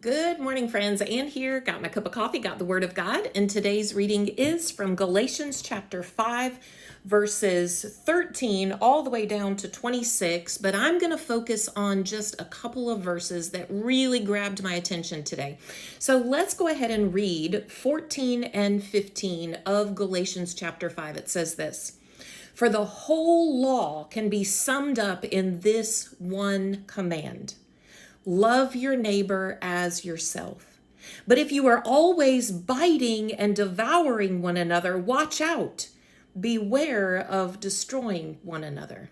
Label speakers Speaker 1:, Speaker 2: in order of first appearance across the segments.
Speaker 1: Good morning, friends. Ann here. Got my cup of coffee, got the Word of God, and today's reading is from Galatians chapter 5, verses 13 all the way down to 26, but I'm going to focus on just a couple of verses that really grabbed my attention today. So let's go ahead and read 14 and 15 of Galatians chapter 5. It says this: "For the whole law can be summed up in this one command: love your neighbor as yourself. But if you are always biting and devouring one another, watch out. Beware of destroying one another."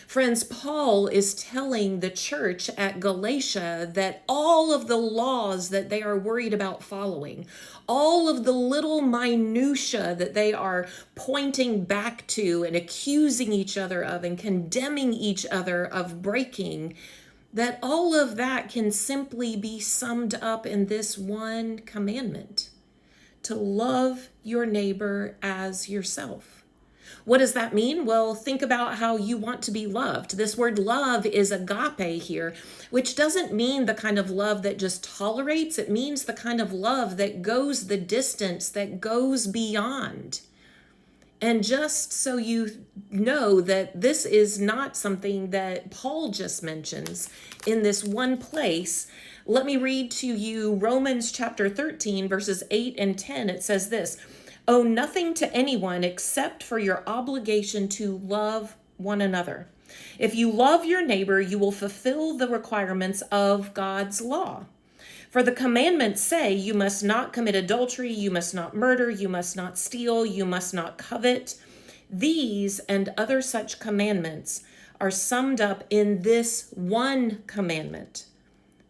Speaker 1: Friends, Paul is telling the church at Galatia that all of the laws that they are worried about following, all of the little minutia that they are pointing back to and accusing each other of and condemning each other of breaking, that all of that can simply be summed up in this one commandment: to love your neighbor as yourself. What does that mean? Well, think about how you want to be loved. This word love is agape here, which doesn't mean the kind of love that just tolerates. It means the kind of love that goes the distance, that goes beyond. And just so you know that this is not something that Paul just mentions in this one place, let me read to you Romans chapter 13, verses 8 and 10. It says this: "Owe nothing to anyone except for your obligation to love one another. If you love your neighbor, you will fulfill the requirements of God's law. For the commandments say, you must not commit adultery, you must not murder, you must not steal, you must not covet. These and other such commandments are summed up in this one commandment: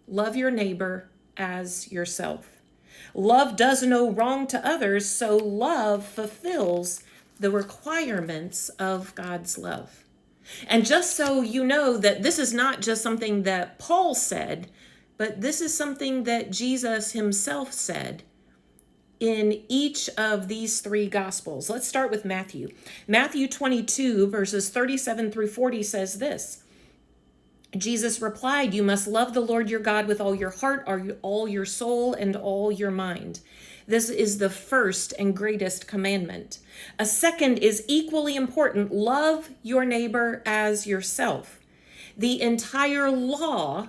Speaker 1: love your neighbor as yourself. Love does no wrong to others, so love fulfills the requirements of God's love." And just so you know that this is not just something that Paul said, but this is something that Jesus himself said in each of these three gospels. Let's start with Matthew. Matthew 22, verses 37 through 40 says this: "Jesus replied, you must love the Lord your God with all your heart, all your soul, and all your mind. This is the first and greatest commandment. A second is equally important: love your neighbor as yourself. The entire law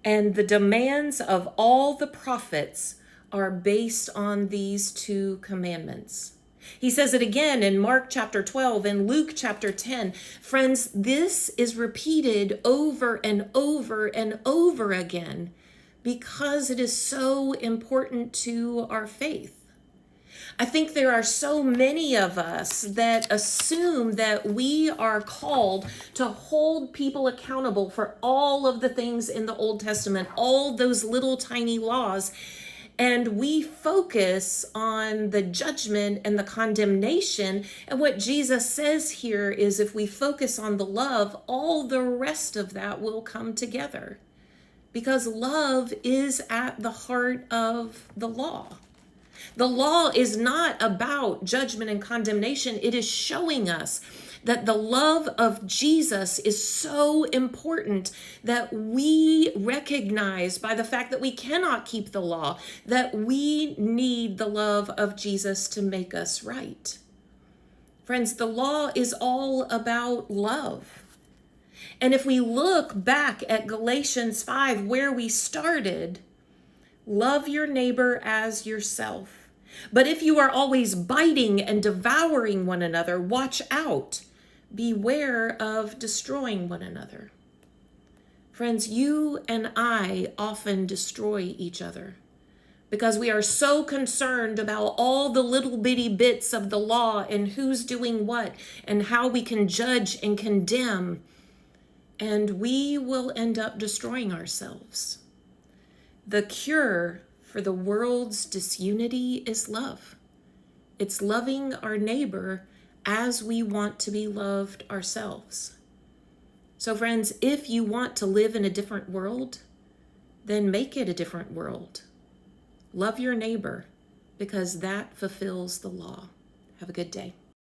Speaker 1: and the demands of all the prophets are based on these two commandments." He says it again in Mark chapter 12 and Luke chapter 10. Friends, this is repeated over and over and over again because it is so important to our faith. I think there are so many of us that assume that we are called to hold people accountable for all of the things in the Old Testament, all those little tiny laws, and we focus on the judgment and the condemnation. And what Jesus says here is if we focus on the love, all the rest of that will come together, because love is at the heart of the law. The law is not about judgment and condemnation. It is showing us that the love of Jesus is so important that we recognize by the fact that we cannot keep the law, that we need the love of Jesus to make us right. Friends, the law is all about love. And if we look back at Galatians 5, where we started, love your neighbor as yourself. But if you are always biting and devouring one another, watch out. Beware of destroying one another. Friends, you and I often destroy each other because we are so concerned about all the little bitty bits of the law and who's doing what and how we can judge and condemn, and we will end up destroying ourselves. The cure for the world's disunity is love. It's loving our neighbor as we want to be loved ourselves. So friends, if you want to live in a different world, then make it a different world. Love your neighbor, because that fulfills the law. Have a good day.